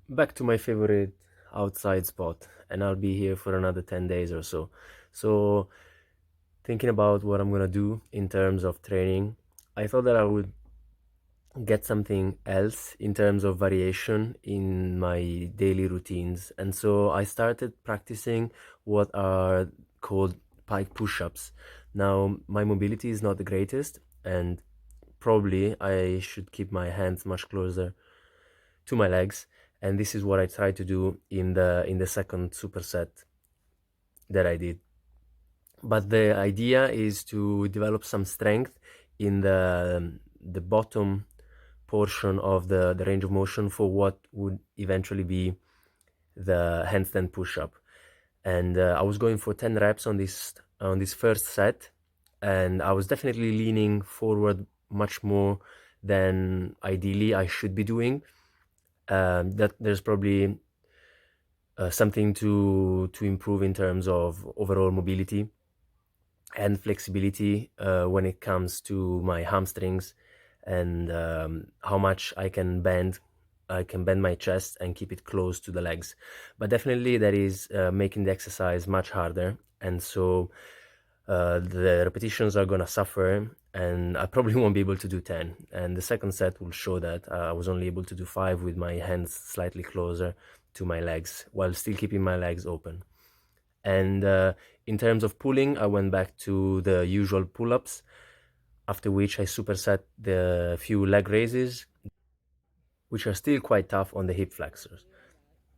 Back to my favorite outside spot, and I'll be here for another 10 days or so. So, thinking about what I'm gonna do in terms of training, I thought that I would get something else in terms of variation in my daily routines. And so I started practicing what are called pike push-ups. Now, my mobility is not the greatest, and probably I should keep my hands much closer to my legs, and this is what I tried to do in the second superset that I did. But the idea is to develop some strength in the bottom portion of the range of motion for what would eventually be the handstand push-up. And I was going for 10 reps on this first set, and I was definitely leaning forward much more than ideally I should be doing. That there's probably something to improve in terms of overall mobility and flexibility when it comes to my hamstrings and how much I can bend. I can bend my chest and keep it close to the legs, but definitely that is making the exercise much harder, and so the repetitions are gonna suffer, and I probably won't be able to do 10. And the second set will show that I was only able to do 5 with my hands slightly closer to my legs while still keeping my legs open. And in terms of pulling, I went back to the usual pull-ups, after which I superset the few leg raises, which are still quite tough on the hip flexors.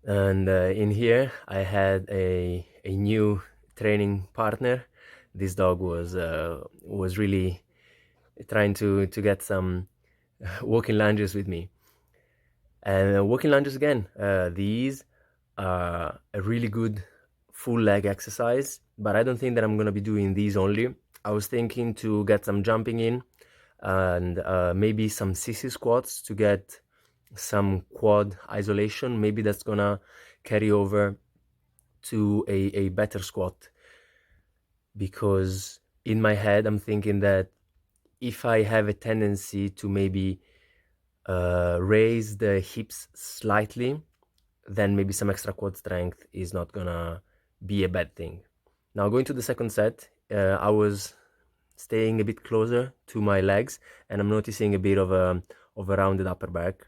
And in here, I had a new training partner. This dog was really trying to get some walking lunges with me. And walking lunges again, these are a really good full leg exercise, but I don't think that I'm gonna be doing these only. I was thinking to get some jumping in and maybe some sissy squats to get some quad isolation. Maybe that's gonna carry over to a better squat, because in my head I'm thinking that if I have a tendency to maybe raise the hips slightly, then maybe some extra quad strength is not gonna be a bad thing. Now, going to the second set, I was staying a bit closer to my legs, and I'm noticing a bit of a rounded upper back.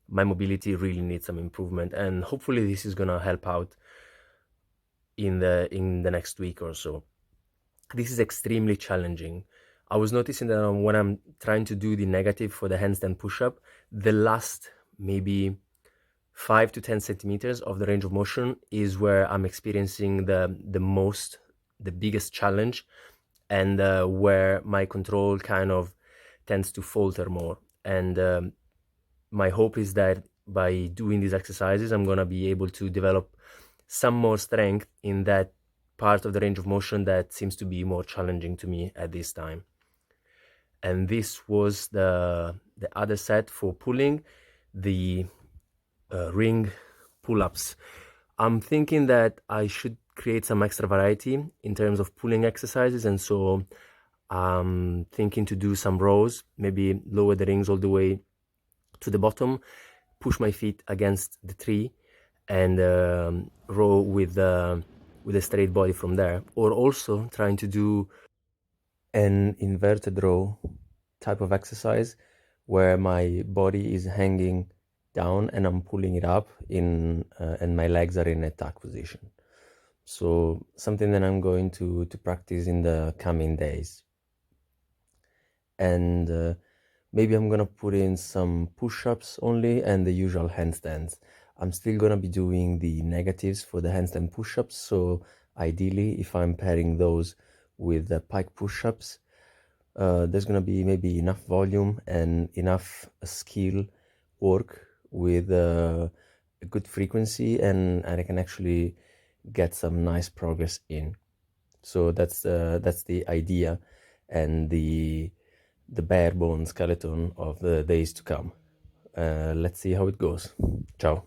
My mobility really needs some improvement, and hopefully this is gonna help out in the next week or so. This is extremely challenging. I was noticing that when I'm trying to do the negative for the handstand push-up, the last maybe 5 to 10 centimeters of the range of motion is where I'm experiencing the biggest challenge, and where my control kind of tends to falter more. And my hope is that by doing these exercises, I'm gonna be able to develop some more strength in that part of the range of motion that seems to be more challenging to me at this time. And this was the other set for pulling, the ring pull-ups. I'm thinking that I should create some extra variety in terms of pulling exercises, and so I'm thinking to do some rows, maybe lower the rings all the way to the bottom, push my feet against the tree, and row with a straight body from there. Or also trying to do an inverted row type of exercise where my body is hanging down and I'm pulling it up and my legs are in a tuck position. So something that I'm going to practice in the coming days. And maybe I'm gonna put in some push-ups only and the usual handstands. I'm still gonna be doing the negatives for the handstand push-ups, so ideally if I'm pairing those with the pike push-ups, there's gonna be maybe enough volume and enough skill work with a good frequency, and I can actually get some nice progress in. So that's the idea and the bare bone skeleton of the days to come. Let's see how it goes. Ciao.